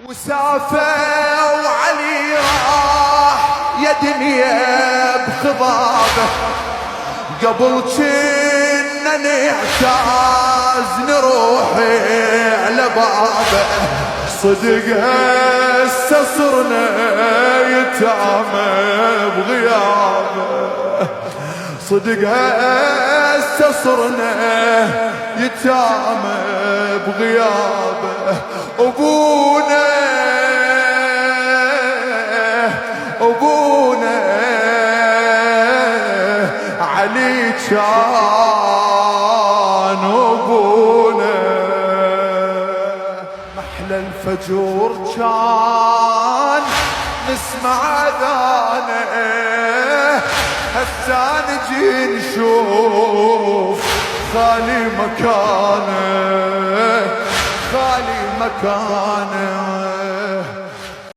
وسافة وعلي راح يا دنيا بخضابه، قبل كنا نعتاز نروح على بابه، صدق هسه صرنا يتامى بغيابه، صدق هسه صرنا يتامى بغيابه. أبونا علي كان أبونا، محلى الفجور كان نسمع أذانه، هسا نجي نشوف خالي مكانه، خالي مكانه.